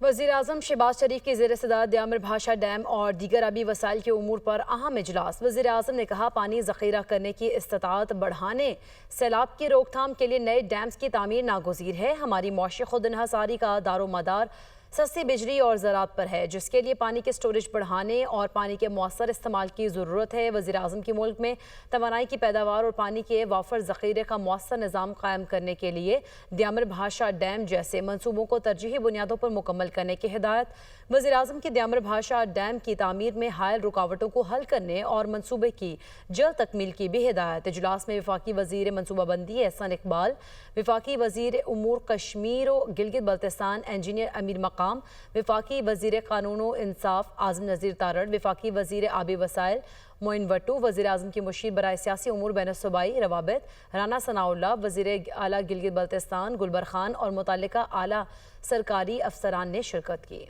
वज़ीर-ए-आज़म शहबाज शरीफ की ज़ेर सदारत दियामर भाषा डैम और दीगर आबी वसाइल के उमूर पर अहम इजलास। वज़ीर-ए-आज़म ने कहा, पानी ज़ख़ीरा करने की इस्तिताअत बढ़ाने, सैलाब की रोकथाम के लिए नए डैम्स की तामीर नागुज़ीर है। हमारी मौशी खुद इन्हसारी का दारोमदार सस्ती बिजली और ज़राअत पर है, जिसके लिए पानी के स्टोरेज बढ़ाने और पानी के मौसर इस्तेमाल की ज़रूरत है। वज़ीर-ए-आज़म की मुल्क में तवानाई की पैदावार और पानी के वाफर ज़ख़ीरे का मौसर निज़ाम कायम करने के लिए दियामर भाषा डैम जैसे मनसूबों को तरजीही बुनियादों पर मुकम्मल करने की हिदायत। वज़ीर-ए-आज़म की दियामर भाषा डैम की तामीर में हायल रुकावटों को हल करने और मनसूबे की जल्द तकमील की भी हिदायत। इजलास में वफाकी वज़ीर मनसूबाबंदी एहसन इकबाल, वफाकी वज़ीर उमूर कश्मीर व गिलगित बल्तिस्तान इंजीनियर अमीर मकाम, वफाकी वज़ीर कानून व इंसाफ आज़म नज़ीर तारड़, वफाकी वज़ीर आबी वसाइल मोइन वट्टू, वज़ीर-ए-आज़म की मुशीर बराए सियासी उमूर बैनुस्सूबाई रवाबित राना सनाउल्लाह, वज़ीर आला गिलगित बल्तिस्तान गुलबर खान और मुतल्लिका आला सरकारी अफसरान ने शिरकत की।